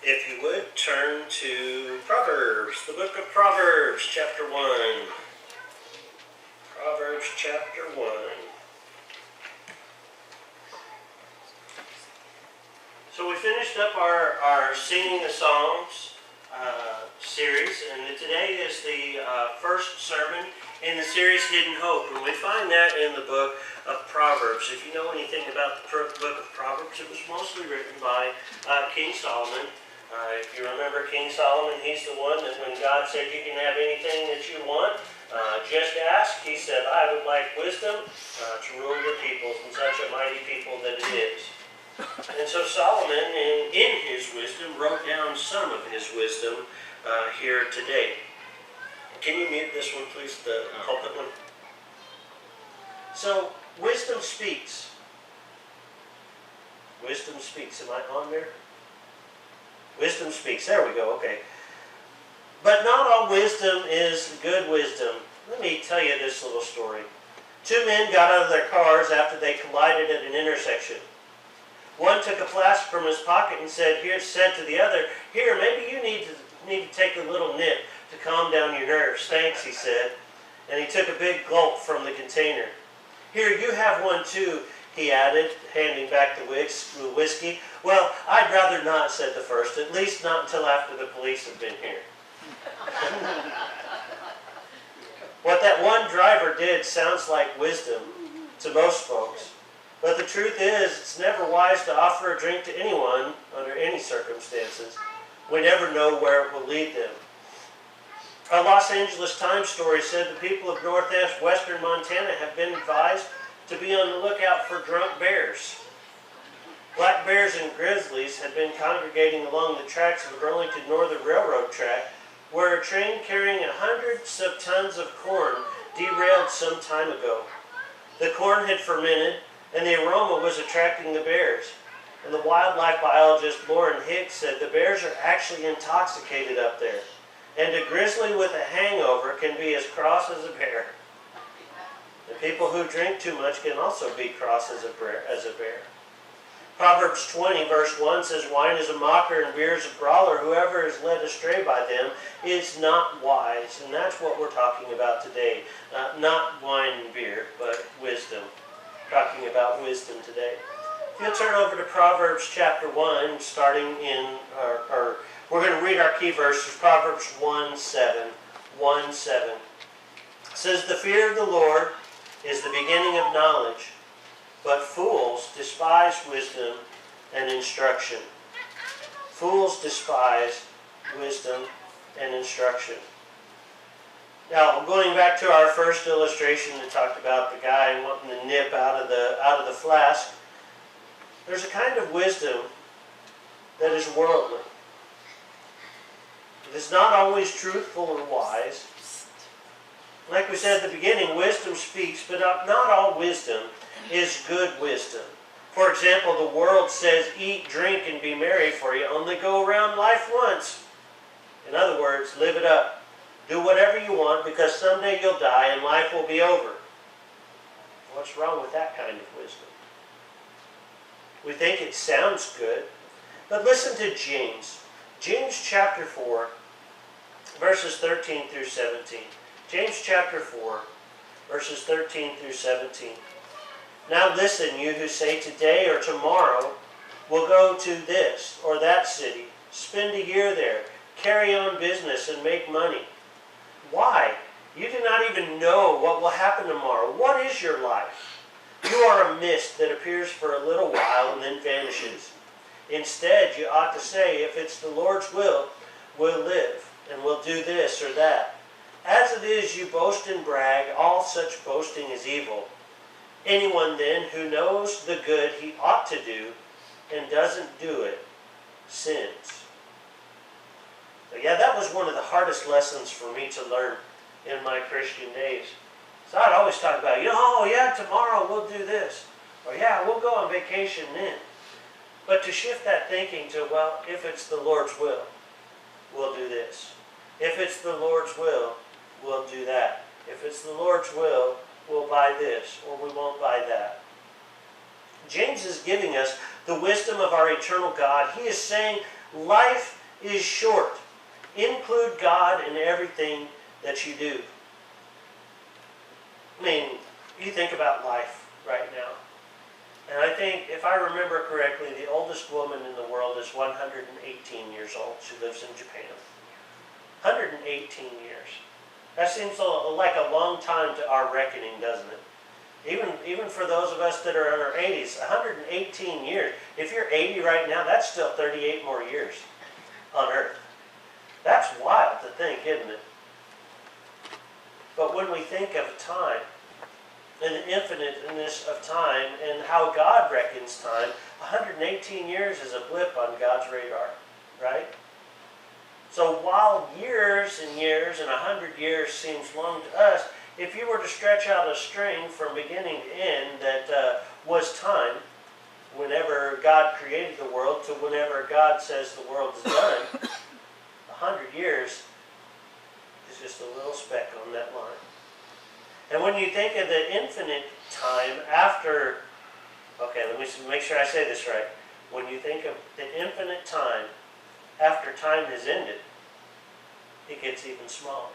If you would, turn to Proverbs, the book of Proverbs, chapter 1. Proverbs, chapter 1. So we finished up our Singing the Songs series, and today is the first sermon in the series Hidden Hope, and we find that in the book of Proverbs. If you know anything about the book of Proverbs, it was mostly written by King Solomon. If you remember King Solomon, he's the one that when God said you can have anything that you want, just ask. He said, I would like wisdom to rule your peoples, and such a mighty people that it is. And so Solomon, in his wisdom, wrote down some of his wisdom here today. Can you mute this one, please, the pulpit one? So, wisdom speaks. Wisdom speaks. Am I on there? Wisdom speaks. There we go. Okay. But not all wisdom is good wisdom. Let me tell you this little story. Two men got out of their cars after they collided at an intersection. One took a flask from his pocket and said to the other, "Here, maybe you need to take a little nip to calm down your nerves." "Thanks," he said. And he took a big gulp from the container. "Here, you have one too," he added, handing back the whiskey. "Well, I'd rather not," said the first, "at least not until after the police have been here." What that one driver did sounds like wisdom to most folks. But the truth is, it's never wise to offer a drink to anyone under any circumstances. We never know where it will lead them. A Los Angeles Times story said the people of northwestern Montana have been advised to be on the lookout for drunk bears. Black bears and grizzlies had been congregating along the tracks of the Burlington Northern Railroad track, where a train carrying hundreds of tons of corn derailed some time ago. The corn had fermented, and the aroma was attracting the bears. And the wildlife biologist Lauren Hicks said the bears are actually intoxicated up there. And a grizzly with a hangover can be as cross as a bear. And people who drink too much can also be cross as a bear. Proverbs 20 verse 1 says, "Wine is a mocker and beer is a brawler. Whoever is led astray by them is not wise." And that's what we're talking about today. Not wine and beer, but wisdom. Talking about wisdom today. If you'll turn over to Proverbs chapter 1, starting in, we're going to read our key verses, Proverbs 1:7. 1:7. It says, "The fear of the Lord is the beginning of knowledge, but fools despise wisdom and instruction." Fools despise wisdom and instruction. Now, going back to our first illustration that talked about the guy wanting to nip out of the flask, there's a kind of wisdom that is worldly. It is not always truthful or wise. Like we said at the beginning, wisdom speaks, but not all wisdom is good wisdom. For example, the world says, eat, drink, and be merry, for you only go around life once. In other words, live it up. Do whatever you want, because someday you'll die and life will be over. What's wrong with that kind of wisdom? We think it sounds good, but listen to James. James chapter 4, verses 13 through 17. James chapter 4, verses 13 through 17. "Now listen, you who say today or tomorrow we'll go to this or that city, spend a year there, carry on business and make money. Why? You do not even know what will happen tomorrow. What is your life? You are a mist that appears for a little while and then vanishes. Instead, you ought to say, if it's the Lord's will, we'll live and we'll do this or that. As it is, you boast and brag. All such boasting is evil. Anyone then who knows the good he ought to do and doesn't do it sins." So yeah, that was one of the hardest lessons for me to learn in my Christian days. So I'd always talk about, tomorrow we'll do this. Or we'll go on vacation then. But to shift that thinking to, well, if it's the Lord's will, we'll do this. If it's the Lord's will, we'll do that. If it's the Lord's will, we'll buy this or we won't buy that. James is giving us the wisdom of our eternal God. He is saying life is short. Include God in everything that you do. I mean, you think about life right now. And I think, if I remember correctly, the oldest woman in the world is 118 years old. She lives in Japan. 118 years. That seems like a long time to our reckoning, doesn't it? Even for those of us that are in our 80s, 118 years. If you're 80 right now, that's still 38 more years on Earth. That's wild to think, isn't it? But when we think of time, and the infiniteness of time, and how God reckons time, 118 years is a blip on God's radar, right? So while years and years and 100 years seems long to us, if you were to stretch out a string from beginning to end that was time, whenever God created the world to whenever God says the world is done, 100 years is just a little speck on that line. And when you think of the infinite time after, okay, let me make sure I say this right. When you think of the infinite time after time has ended, it gets even smaller.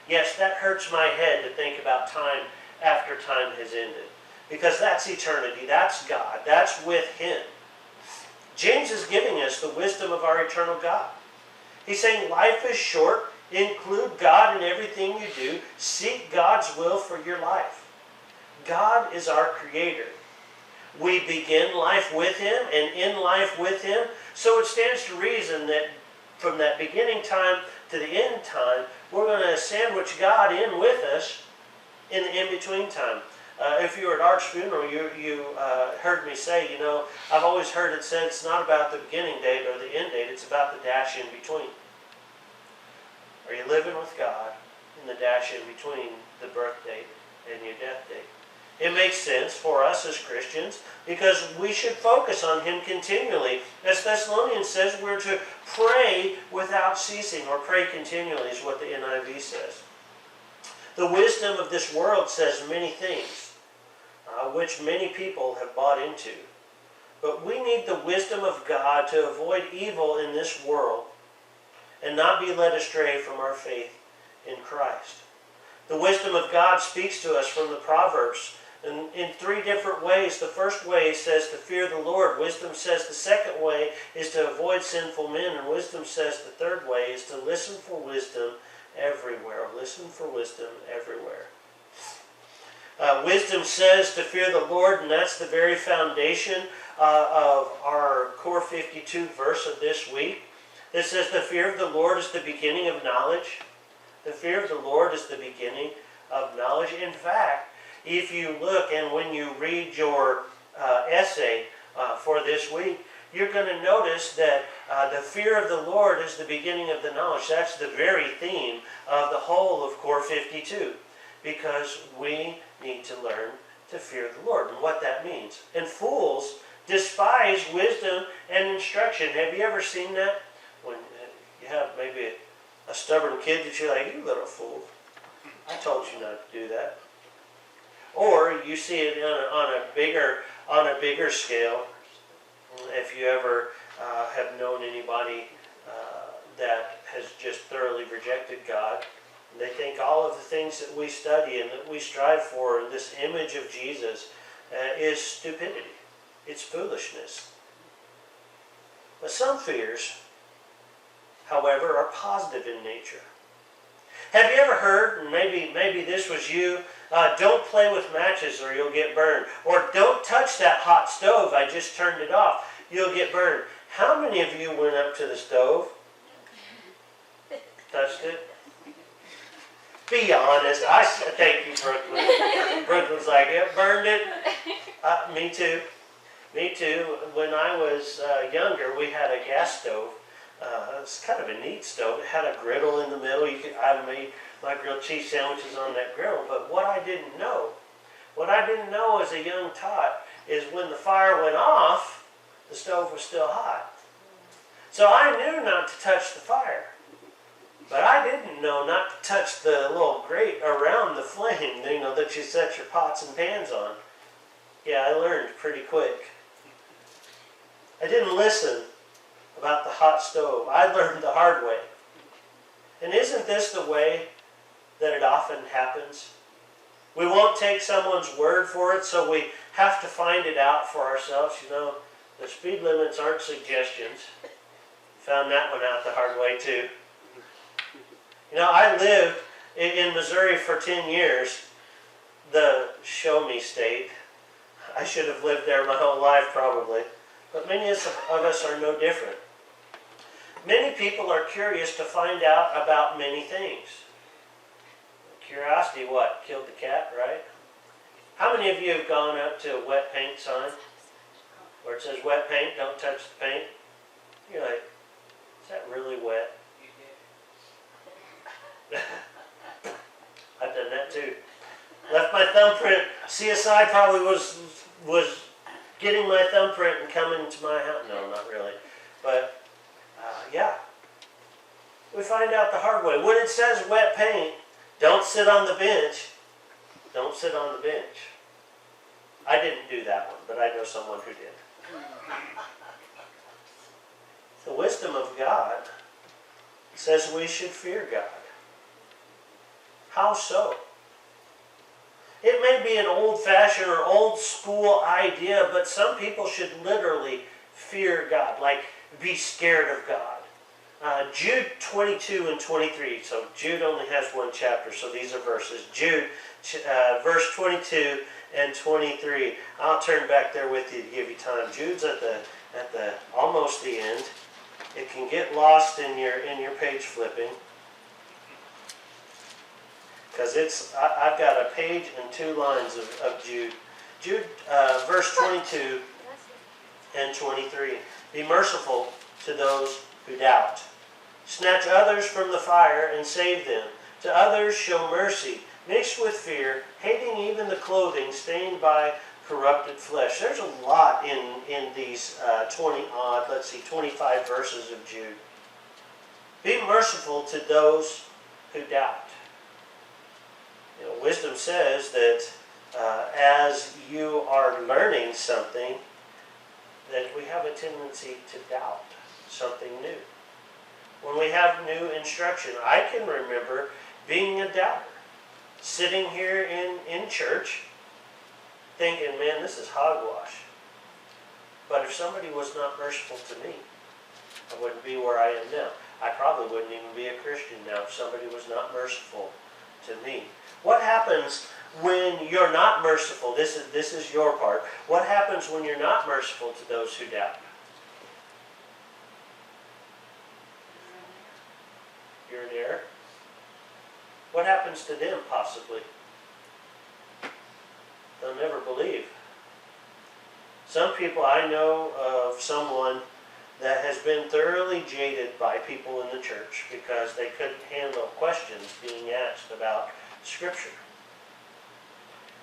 Yes, that hurts my head to think about time after time has ended. Because that's eternity, that's God, that's with Him. James is giving us the wisdom of our eternal God. He's saying life is short. Include God in everything you do. Seek God's will for your life. God is our creator. We begin life with Him and end life with Him. So it stands to reason that from that beginning time to the end time, we're going to sandwich God in with us in the in-between time. If you were at Art's funeral, you heard me say, I've always heard it said it's not about the beginning date or the end date, it's about the dash in between. Are you living with God in the dash in between the birth date and your death date? It makes sense for us as Christians because we should focus on Him continually. As Thessalonians says, we're to pray without ceasing, or pray continually is what the NIV says. The wisdom of this world says many things, which many people have bought into. But we need the wisdom of God to avoid evil in this world and not be led astray from our faith in Christ. The wisdom of God speaks to us from the Proverbs in three different ways. The first way says to fear the Lord. Wisdom says the second way is to avoid sinful men. And wisdom says the third way is to listen for wisdom everywhere. Listen for wisdom everywhere. Wisdom says to fear the Lord, and that's the very foundation of our Core 52 verse of this week. It says the fear of the Lord is the beginning of knowledge. The fear of the Lord is the beginning of knowledge. In fact, if you look and when you read your essay for this week, you're going to notice that the fear of the Lord is the beginning of the knowledge. That's the very theme of the whole of Core 52, because we need to learn to fear the Lord and what that means. And fools despise wisdom and instruction. Have you ever seen that? When you have maybe a stubborn kid that you're like, you little fool, I told you not to do that. Or you see it on a bigger scale. If you ever have known anybody that has just thoroughly rejected God, they think all of the things that we study and that we strive for, this image of Jesus, is stupidity. It's foolishness. But some fears, however, are positive in nature. Have you ever heard, and maybe this was you, don't play with matches or you'll get burned. Or don't touch that hot stove, I just turned it off, you'll get burned. How many of you went up to the stove? Touched it? Be honest. Thank you, Brooklyn. Brooklyn's like, yeah, burned it. Me too. Me too. When I was younger, we had a gas stove. It was kind of a neat stove. It had a griddle in the middle. I made my grilled cheese sandwiches on that griddle. But what I didn't know as a young tot, is when the fire went off, the stove was still hot. So I knew not to touch the fire. But I didn't know not to touch the little grate around the flame, that you set your pots and pans on. Yeah, I learned pretty quick. I didn't listen about the hot stove. I learned the hard way. And isn't this the way that it often happens? We won't take someone's word for it, so we have to find it out for ourselves. You know, the speed limits aren't suggestions. Found that one out the hard way too. You know, I lived in Missouri for 10 years, the show me state. I should have lived there my whole life probably, but many of us are no different. Many people are curious to find out about many things. Curiosity, what? Killed the cat, right? How many of you have gone up to a wet paint sign where it says wet paint, don't touch the paint? You're like, is that really wet? I've done that too. Left my thumbprint. CSI probably was getting my thumbprint and coming to my house. No, not really. But, yeah. We find out the hard way. When it says wet paint, don't sit on the bench. Don't sit on the bench. I didn't do that one, but I know someone who did. The wisdom of God says we should fear God. How so? It may be an old-fashioned or old-school idea, but some people should literally fear God, like be scared of God. Jude 22 and 23. So Jude only has one chapter, so these are verses. Jude, verse 22 and 23. I'll turn back there with you to give you time. Jude's at the almost the end. It can get lost in your page flipping, because I've got a page and 2 lines of Jude. Jude, verse 22 and 23. Be merciful to those who doubt. Snatch others from the fire and save them. To others show mercy, mixed with fear, hating even the clothing stained by corrupted flesh. There's a lot in these 25 verses of Jude. Be merciful to those who doubt. You know, wisdom says that as you are learning something, that we have a tendency to doubt something new. When we have new instruction, I can remember being a doubter, sitting here in church, thinking, man, this is hogwash. But if somebody was not merciful to me, I wouldn't be where I am now. I probably wouldn't even be a Christian now if somebody was not merciful to me. What happens when you're not merciful? This is your part. What happens when you're not merciful to those who doubt? You're in error. What happens to them, possibly? They'll never believe. Some people, I know of someone that has been thoroughly jaded by people in the church because they couldn't handle questions being asked about Scripture.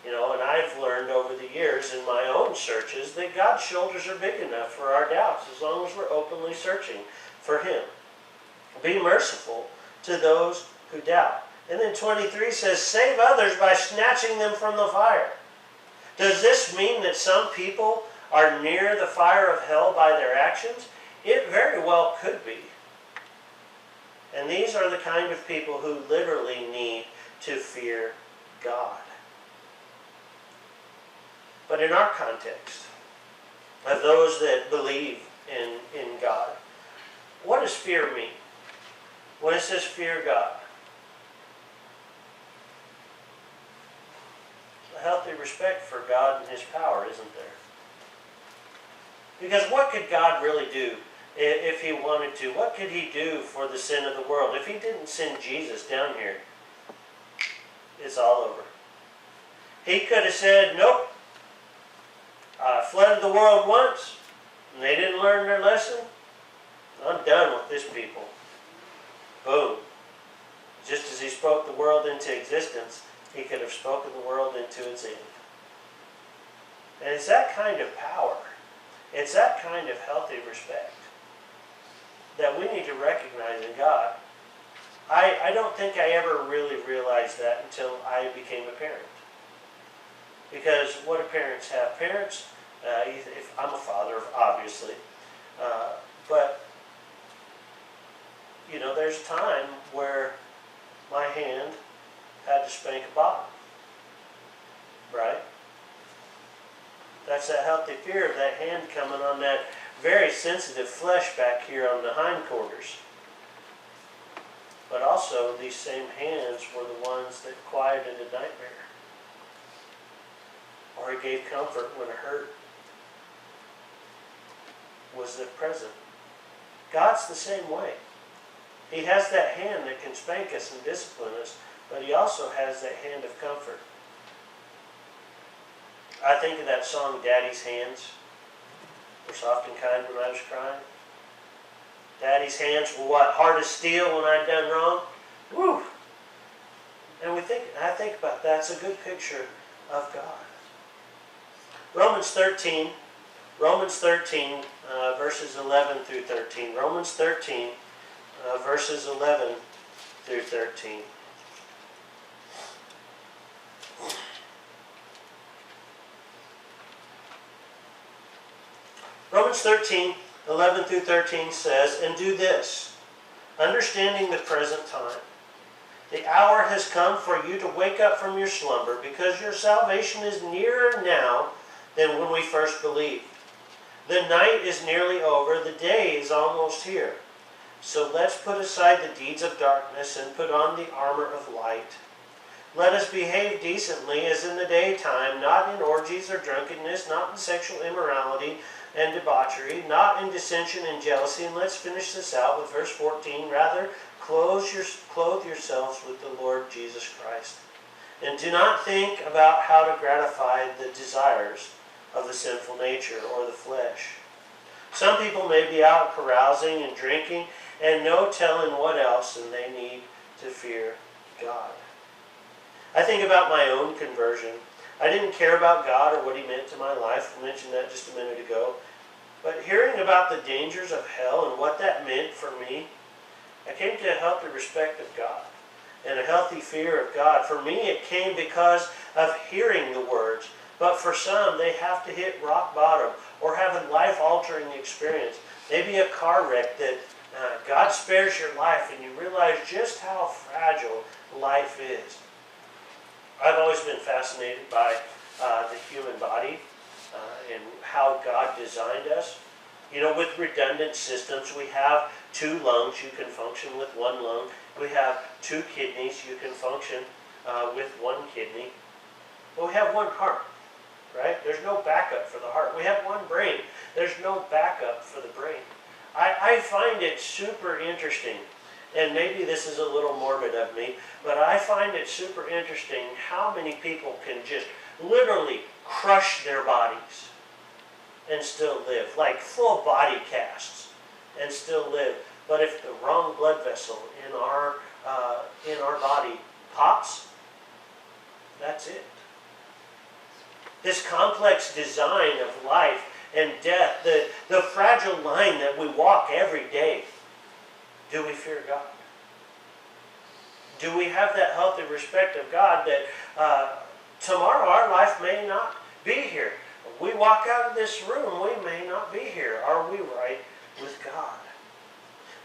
You know, and I've learned over the years in my own searches that God's shoulders are big enough for our doubts as long as we're openly searching for Him. Be merciful to those who doubt. And then 23 says, save others by snatching them from the fire. Does this mean that some people are near the fire of hell by their actions? It very well could be. And these are the kind of people who literally need to fear God. But in our context, of those that believe in God, what does fear mean? When it says fear God, a healthy respect for God and His power, isn't there? Because what could God really do if He wanted to? What could He do for the sin of the world? If He didn't send Jesus down here, it's all over. He could have said, nope, I flooded the world once, and they didn't learn their lesson. I'm done with this people. Boom. Just as He spoke the world into existence, He could have spoken the world into its end. And it's that kind of power, it's that kind of healthy respect that we need to recognize in God. I don't think I ever really realized that until I became a parent. Because what do parents have? Parents, if I'm a father, obviously, but there's a time where my hand had to spank a bottom, right? That's that healthy fear of that hand coming on that very sensitive flesh back here on the hindquarters. But also, these same hands were the ones that quieted a nightmare. Or it gave comfort when it hurt. Was it present? God's the same way. He has that hand that can spank us and discipline us, but He also has that hand of comfort. I think of that song, Daddy's Hands were soft and kind when I was crying. Daddy's hands were what? Hard as steel when I'd done wrong? Woo! And I think about that. It's a good picture of God. Romans 13, verses 11 through 13. Romans 13, verses 11 through 13. Romans 13, 11 through 13 says, "And do this, understanding the present time. The hour has come for you to wake up from your slumber, because your salvation is nearer now than when we first believed. The night is nearly over, the day is almost here. So let's put aside the deeds of darkness and put on the armor of light. Let us behave decently as in the daytime, not in orgies or drunkenness, not in sexual immorality and debauchery, not in dissension and jealousy." And let's finish this out with verse 14. "Rather, clothe yourselves with the Lord Jesus Christ. And do not think about how to gratify the desires of the sinful nature or the flesh. Some people may be out carousing and drinking, and no telling what else, and they need to fear God." I think about my own conversion. I didn't care about God or what He meant to my life. I mentioned that just a minute ago. But hearing about the dangers of hell and what that meant for me, I came to a healthy respect of God and a healthy fear of God. For me, it came because of hearing the words. But for some, they have to hit rock bottom or have a life-altering experience. Maybe a car wreck that God spares your life and you realize just how fragile life is. I've always been fascinated by the human body and how God designed us. With redundant systems, we have 2 lungs. You can function with 1 lung. We have 2 kidneys. You can function with 1 kidney. But we have 1 heart, right? There's no backup for the heart. We have 1 brain. There's no backup for the brain. I find it super interesting, and maybe this is a little morbid of me, but I find it super interesting how many people can just literally crush their bodies and still live, like full body casts and still live. But if the wrong blood vessel in our body pops, that's it. This complex design of life and death, the fragile line that we walk every day. Do we fear God? Do we have that healthy respect of God that tomorrow our life may not be here? We walk out of this room, we may not be here. Are we right with God?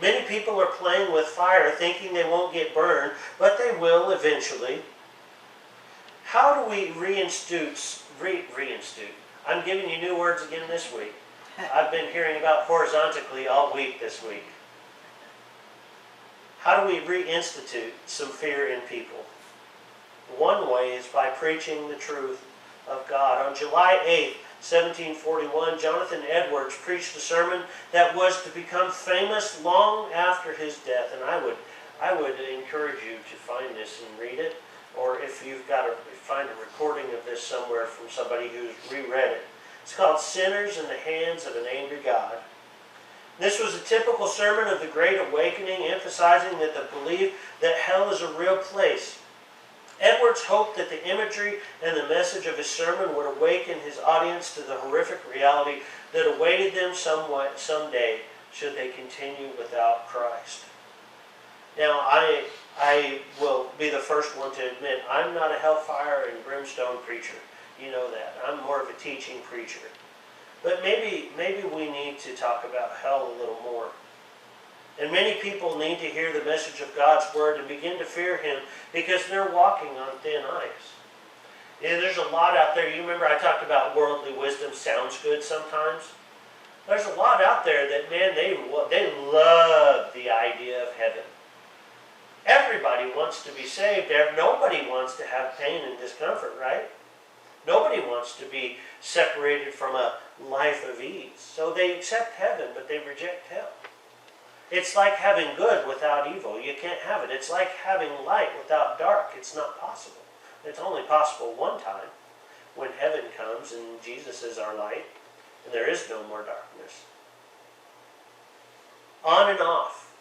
Many people are playing with fire thinking they won't get burned, but they will eventually. How do we reinstitute? I'm giving you new words again this week. I've been hearing about horizontally all week this week. How do we reinstitute some fear in people? One way is by preaching the truth of God. On July 8th, 1741, Jonathan Edwards preached a sermon that was to become famous long after his death. And I would encourage you to find this and read it, or if you've got to find a recording of this somewhere from somebody who's reread it. It's called "Sinners in the Hands of an Angry God." This was a typical sermon of the Great Awakening, emphasizing that the belief that hell is a real place. Edwards hoped that the imagery and the message of his sermon would awaken his audience to the horrific reality that awaited them someday should they continue without Christ. Now, I will be the first one to admit I'm not a hellfire and brimstone preacher. You know that. I'm more of a teaching preacher. But maybe we need to talk about hell a little more. And many people need to hear the message of God's Word and begin to fear Him because they're walking on thin ice. Yeah, there's a lot out there. You remember I talked about worldly wisdom sounds good sometimes? There's a lot out there that, man, they love the idea of heaven. Everybody wants to be saved. Nobody wants to have pain and discomfort, right? Nobody wants to be separated from a life of ease. So they accept heaven, but they reject hell. It's like having good without evil. You can't have it. It's like having light without dark. It's not possible. It's only possible one time, when heaven comes and Jesus is our light, and there is no more darkness. On and off.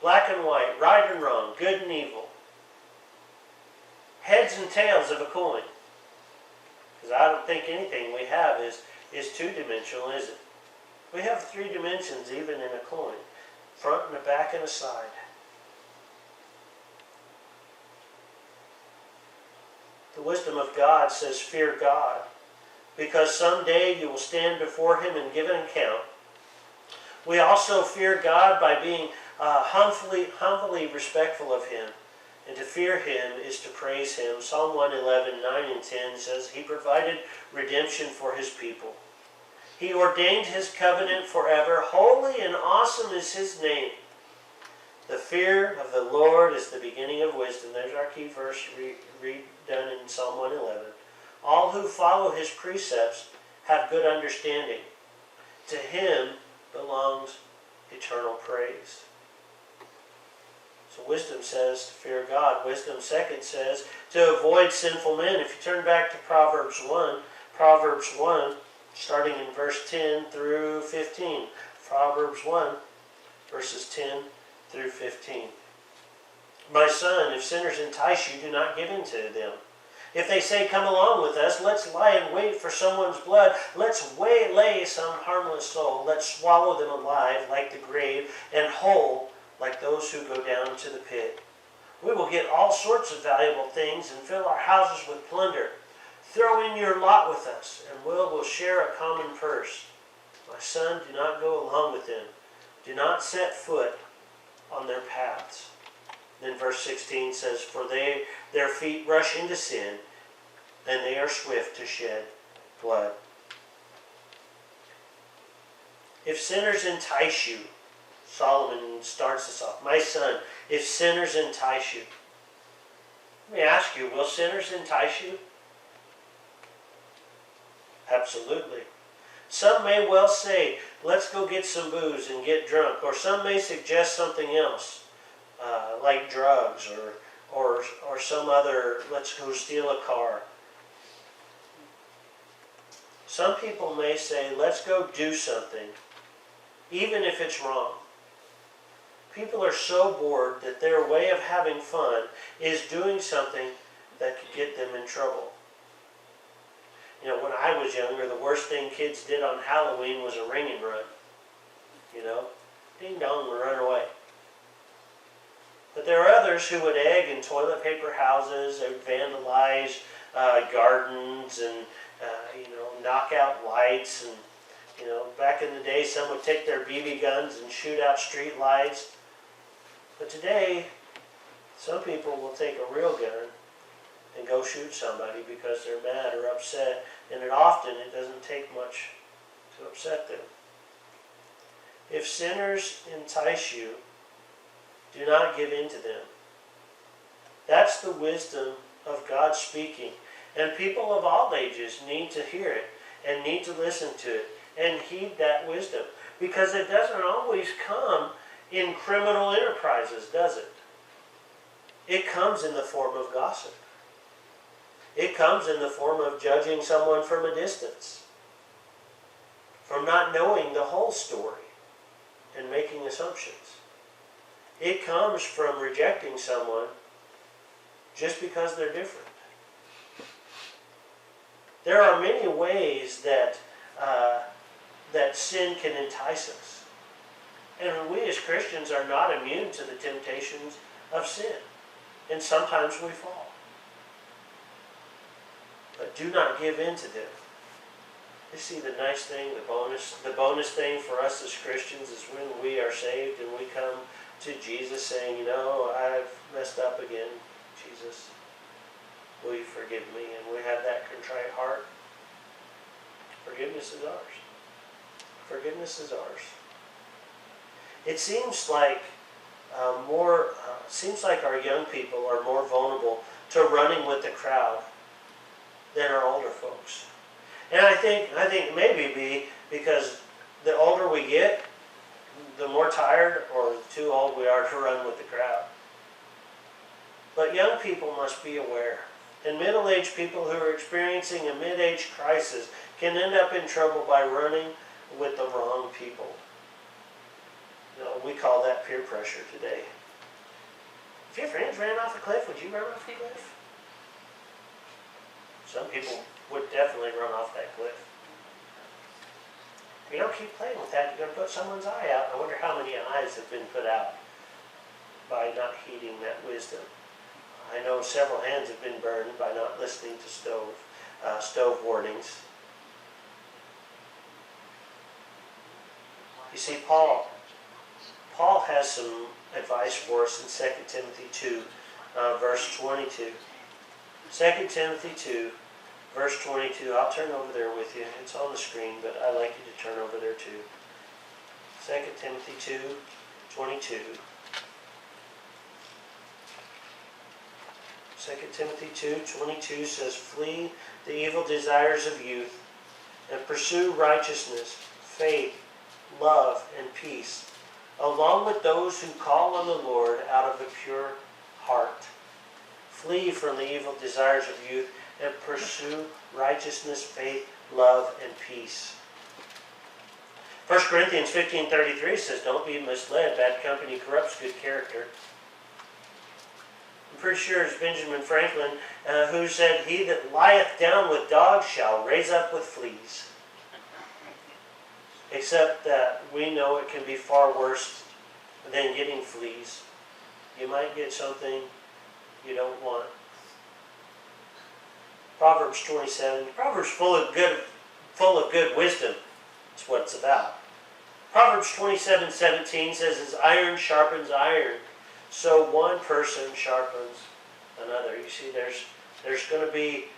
Black and white, right and wrong, good and evil. Heads and tails of a coin. Because I don't think anything we have is two-dimensional, is it? We have 3 dimensions even in a coin. Front and a back and a side. The wisdom of God says, fear God, because someday you will stand before Him and give an account. We also fear God by being humbly respectful of Him. And to fear Him is to praise Him. Psalm 111, 9 and 10 says, He provided redemption for His people. He ordained His covenant forever. Holy and awesome is His name. The fear of the Lord is the beginning of wisdom. There's our key verse read done in Psalm 111. All who follow His precepts have good understanding. To Him belongs eternal praise. So wisdom says to fear God. Wisdom second says to avoid sinful men. If you turn back to Proverbs 1, starting in verse 10 through 15. Proverbs 1, verses 10 through 15. My son, if sinners entice you, do not give in to them. If they say, come along with us, let's lie in wait for someone's blood. Let's waylay some harmless soul. Let's swallow them alive like the grave and whole like those who go down to the pit. We will get all sorts of valuable things and fill our houses with plunder. Throw in your lot with us, and we'll share a common purse. My son, do not go along with them. Do not set foot on their paths. Then verse 16 says, for their feet rush into sin, and they are swift to shed blood. If sinners entice you, Solomon starts this off. My son, if sinners entice you. Let me ask you, will sinners entice you? Absolutely. Some may well say, let's go get some booze and get drunk. Or some may suggest something else, like drugs or some other, let's go steal a car. Some people may say, let's go do something, even if it's wrong. People are so bored that their way of having fun is doing something that could get them in trouble. You know, when I was younger, the worst thing kids did on Halloween was a ring and run. You know, ding dong and run away. But there are others who would egg in toilet paper houses, they would vandalize gardens and, knock out lights. And, back in the day, some would take their BB guns and shoot out street lights. But today, some people will take a real gun and go shoot somebody because they're mad or upset. And it doesn't take much to upset them. If sinners entice you, do not give in to them. That's the wisdom of God speaking. And people of all ages need to hear it and need to listen to it and heed that wisdom. Because it doesn't always come in criminal enterprises, does it? It comes in the form of gossip. It comes in the form of judging someone from a distance, from not knowing the whole story and making assumptions. It comes from rejecting someone just because they're different. There are many ways that sin can entice us. And we as Christians are not immune to the temptations of sin. And sometimes we fall. But do not give in to them. You see, the nice thing, the bonus thing for us as Christians is when we are saved and we come to Jesus saying, you know, I've messed up again, Jesus. Will you forgive me? And we have that contrite heart. Forgiveness is ours. Forgiveness is ours. It seems like our young people are more vulnerable to running with the crowd than our older folks. And I think maybe because the older we get, the more tired or too old we are to run with the crowd. But young people must be aware. And middle-aged people who are experiencing a mid-age crisis can end up in trouble by running with the wrong people. You know, we call that peer pressure today. If your friends ran off a cliff, would you run off a cliff? Some people would definitely run off that cliff. If you don't keep playing with that, you're going to put someone's eye out. I wonder how many eyes have been put out by not heeding that wisdom. I know several hands have been burned by not listening to stove warnings. You see, Paul has some advice for us in 2 Timothy 2, verse 22. 2 Timothy 2, verse 22. I'll turn over there with you. It's on the screen, but I'd like you to turn over there too. 2 Timothy 2, 22. 2 Timothy 2:22 says, "Flee the evil desires of youth, and pursue righteousness, faith, love, and peace, along with those who call on the Lord out of a pure heart." Flee from the evil desires of youth and pursue righteousness, faith, love, and peace. 1 Corinthians 15:33 says, "Don't be misled. Bad company corrupts good character." I'm pretty sure it's Benjamin Franklin who said, "He that lieth down with dogs shall raise up with fleas." Except that we know it can be far worse than getting fleas. You might get something you don't want. Proverbs 27. Proverbs full of good wisdom. That's what it's about. Proverbs 27:17 says, "As iron sharpens iron, so one person sharpens another." You see, there's going to be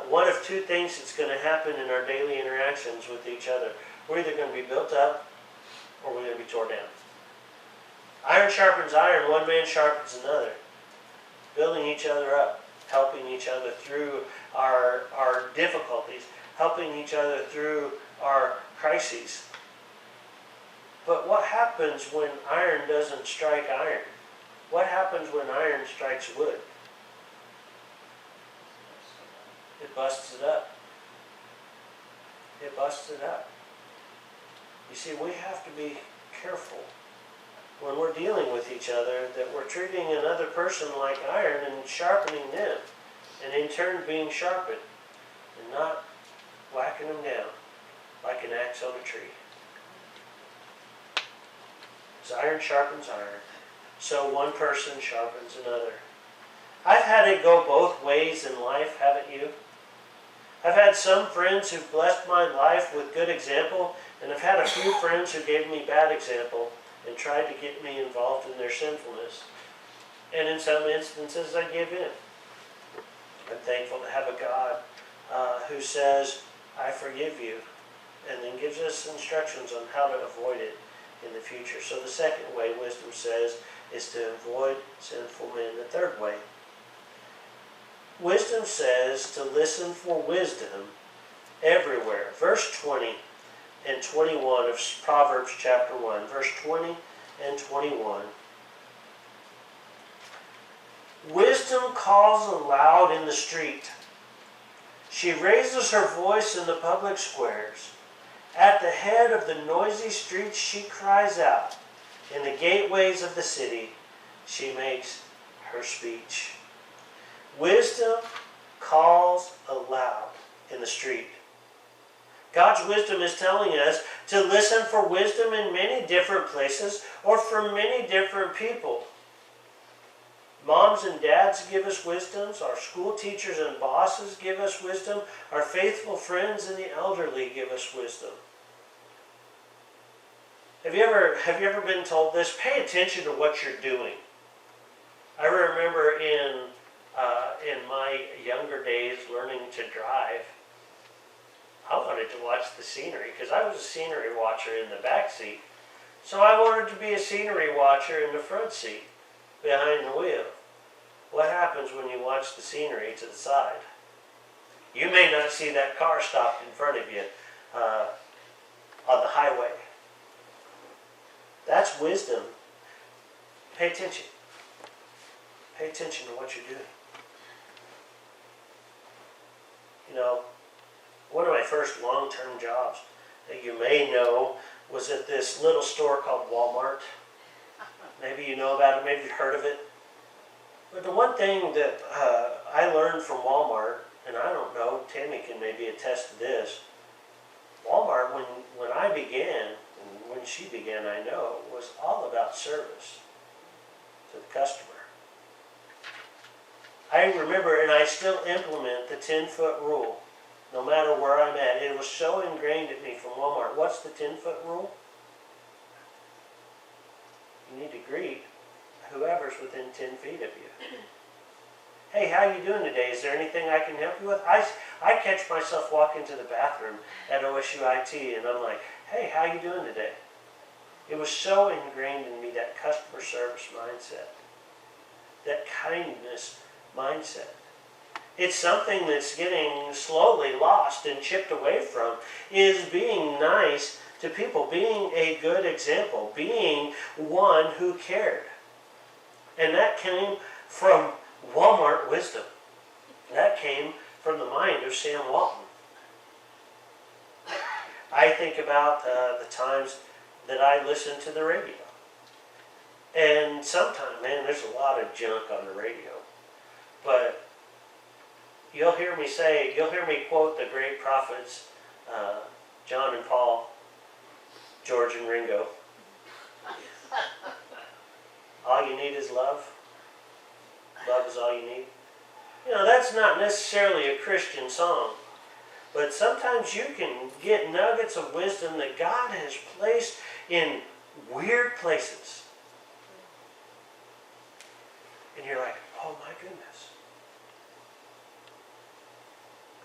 one of two things that's going to happen in our daily interactions with each other. We're either going to be built up or we're going to be torn down. Iron sharpens iron, one man sharpens another. Building each other up, helping each other through our difficulties, helping each other through our crises. But what happens when iron doesn't strike iron? What happens when iron strikes wood? It busts it up. It busts it up. You see, we have to be careful when we're dealing with each other that we're treating another person like iron and sharpening them, and in turn being sharpened, and not whacking them down like an axe on a tree. As iron sharpens iron, so one person sharpens another. I've had it go both ways in life, haven't you? I've had some friends who've blessed my life with good example, and I've had a few friends who gave me bad example and tried to get me involved in their sinfulness. And in some instances, I give in. I'm thankful to have a God who says, "I forgive you," and then gives us instructions on how to avoid it in the future. So the second way wisdom says is to avoid sinful men. The third way, wisdom says to listen for wisdom everywhere. Verse 20 and 21 of Proverbs chapter 1. Verse 20 and 21. "Wisdom calls aloud in the street. She raises her voice in the public squares. At the head of the noisy streets she cries out. In the gateways of the city she makes her speech." Wisdom calls aloud in the street. God's wisdom is telling us to listen for wisdom in many different places or from many different people. Moms and dads give us wisdom. Our school teachers and bosses give us wisdom. Our faithful friends and the elderly give us wisdom. Have you ever been told this? Pay attention to what you're doing. I remember in my younger days learning to drive, I wanted to watch the scenery because I was a scenery watcher in the back seat. So I wanted to be a scenery watcher in the front seat, behind the wheel. What happens when you watch the scenery to the side? You may not see that car stopped in front of you on the highway. That's wisdom. Pay attention. Pay attention to what you're doing. You know, one of my first long-term jobs that you may know was at this little store called Walmart. Maybe you know about it, maybe you've heard of it. But the one thing that I learned from Walmart, and I don't know, Tammy can maybe attest to this, Walmart, when I began, and when she began, I know, was all about service to the customer. I remember, and I still implement the 10-foot rule, no matter where I'm at. It was so ingrained in me from Walmart. What's the 10-foot rule? You need to greet whoever's within 10 feet of you. Hey, how you doing today? Is there anything I can help you with? I catch myself walking to the bathroom at OSUIT and I'm like, hey, how you doing today? It was so ingrained in me, that customer service mindset, that kindness mindset. It's something that's getting slowly lost and chipped away from, is being nice to people, being a good example, being one who cared. And that came from Walmart wisdom. That came from the mind of Sam Walton. I think about the times that I listen to the radio. And sometimes, man, there's a lot of junk on the radio. But you'll hear me quote the great prophets, John and Paul, George and Ringo. All you need is love. Love is all you need. You know, that's not necessarily a Christian song, but sometimes you can get nuggets of wisdom that God has placed in weird places. And you're like, oh my goodness.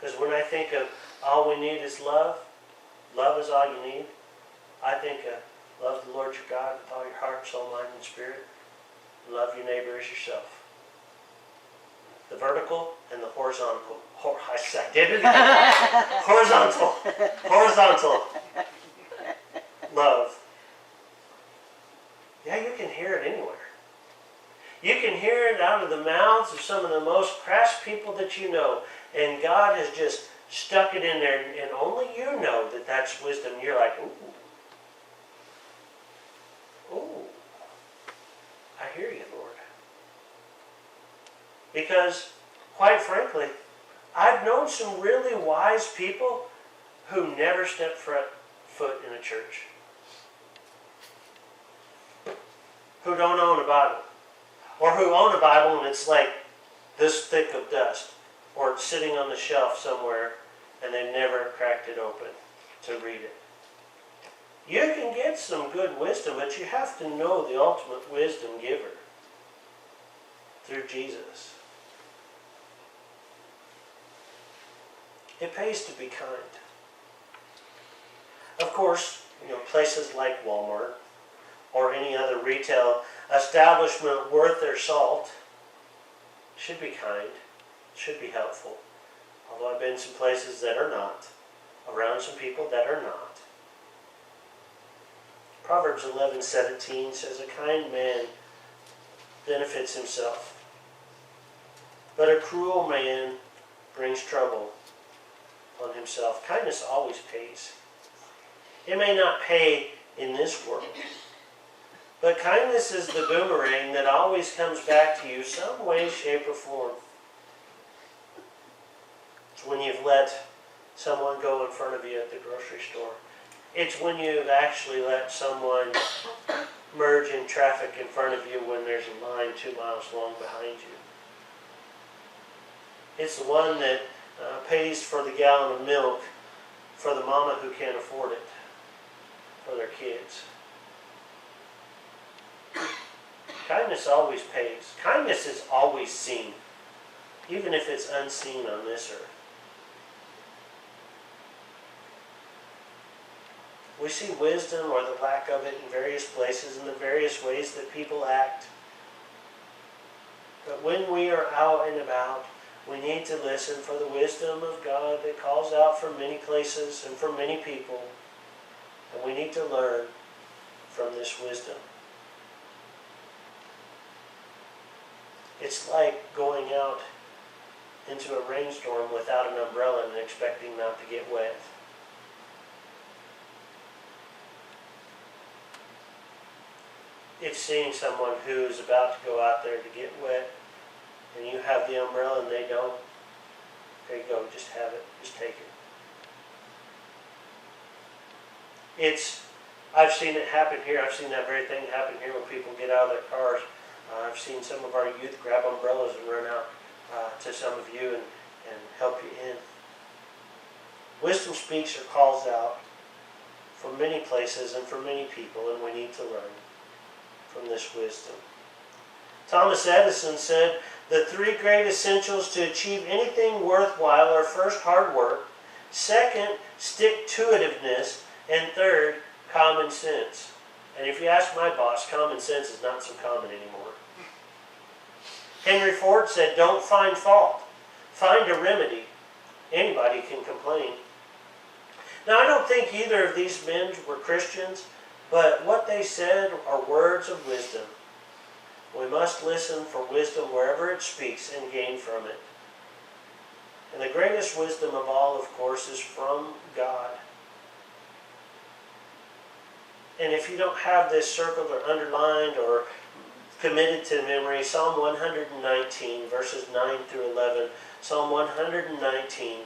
Because when I think of all we need is love, love is all you need, I think of love the Lord your God with all your heart, soul, mind, and spirit. Love your neighbor as yourself. The vertical and the horizontal. I did it again. Horizontal love. Yeah, you can hear it anywhere. You can hear it out of the mouths of some of the most crass people that you know. And God has just stuck it in there. And only you know that that's wisdom. You're like, ooh. Ooh. I hear you, Lord. Because, quite frankly, I've known some really wise people who never stepped foot in a church. Who don't own a Bible. Or who own a Bible and it's like this thick of dust. Or it's sitting on the shelf somewhere and they've never cracked it open to read it. You can get some good wisdom, but you have to know the ultimate wisdom giver through Jesus. It pays to be kind. Of course, places like Walmart or any other retail establishment worth their salt should be kind, should be helpful. Although I've been some places that are not, around some people that are not. Proverbs 11:17 says, a kind man benefits himself, but a cruel man brings trouble on himself. Kindness always pays. It may not pay in this world, but kindness is the boomerang that always comes back to you some way, shape, or form. It's when you've let someone go in front of you at the grocery store. It's when you've actually let someone merge in traffic in front of you when there's a line 2 miles long behind you. It's the one that pays for the gallon of milk for the mama who can't afford it for their kids. Kindness always pays. Kindness is always seen, even if it's unseen on this earth. We see wisdom or the lack of it in various places, in the various ways that people act. But when we are out and about, we need to listen for the wisdom of God that calls out from many places and from many people. And we need to learn from this wisdom. It's like going out into a rainstorm without an umbrella and expecting not to get wet. It's seeing someone who is about to go out there to get wet, and you have the umbrella and they don't. There you go, just have it, just take it. I've seen it happen here. I've seen that very thing happen here when people get out of their cars. I've seen some of our youth grab umbrellas and run out to some of you and help you in. Wisdom speaks or calls out from many places and from many people, and we need to learn from this wisdom. Thomas Edison said, the 3 great essentials to achieve anything worthwhile are first, hard work, second, stick-to-itiveness, and third, common sense. And if you ask my boss, common sense is not so common anymore. Henry Ford said, don't find fault. Find a remedy. Anybody can complain. Now, I don't think either of these men were Christians, but what they said are words of wisdom. We must listen for wisdom wherever it speaks and gain from it. And the greatest wisdom of all, of course, is from God. And if you don't have this circled or underlined or committed to memory, Psalm 119, verses 9 through 11. Psalm 119,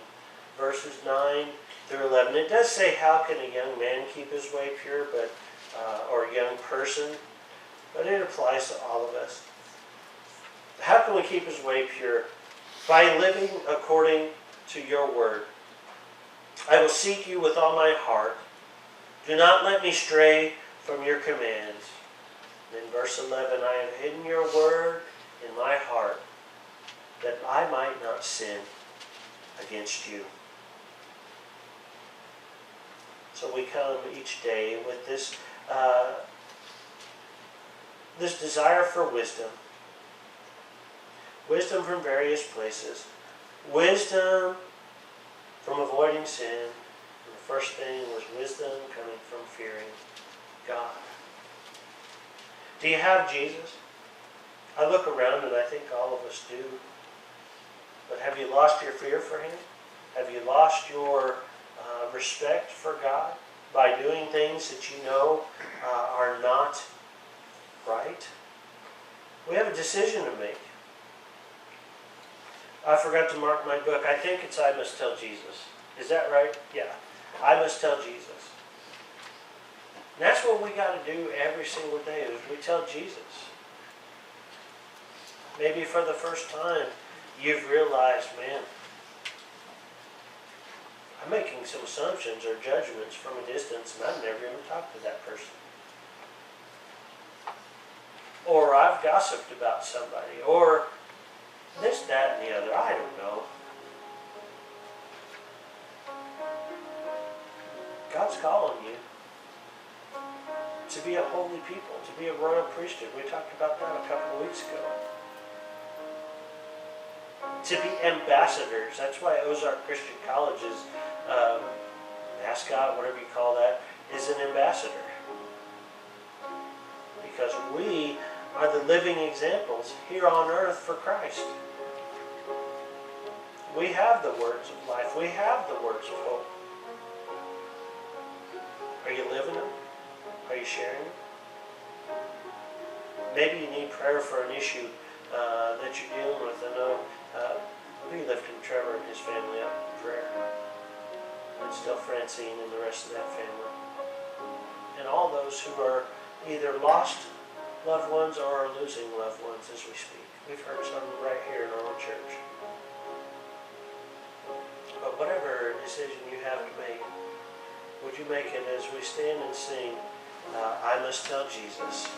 verses 9 through 11. It does say, how can a young man keep his way pure, or a young person? But it applies to all of us. How can we keep his way pure? By living according to your word. I will seek you with all my heart. Do not let me stray from your commands. And in verse 11, I have hidden your word in my heart, that I might not sin against you. So we come each day with this desire for wisdom. Wisdom from various places. Wisdom from avoiding sin. And the first thing was wisdom coming from fearing God. Do you have Jesus? I look around and I think all of us do. But have you lost your fear for Him? Have you lost your respect for God by doing things that you know are not right? We have a decision to make. I forgot to mark my book. I think it's I Must Tell Jesus. Is that right? Yeah. I must tell Jesus. And that's what we got to do every single day, is we tell Jesus. Maybe for the first time you've realized, man, I'm making some assumptions or judgments from a distance and I've never even talked to that person. Or I've gossiped about somebody. Or this, that, and the other. I don't know. God's calling you to be a holy people, to be a royal priesthood. We talked about that a couple of weeks ago. To be ambassadors. That's why Ozark Christian College's mascot, whatever you call that, is an ambassador. Because we are the living examples here on earth for Christ. We have the words of life. We have the words of hope. Are you living them? Are you sharing them? Maybe you need prayer for an issue that you're dealing with. I know we'll be lifting Trevor and his family up in prayer. And still Francine and the rest of that family. And all those who are either lost loved ones or are losing loved ones as we speak. We've heard some right here in our own church. But whatever decision you have to make, would you make it as we stand and sing, I Must Tell Jesus.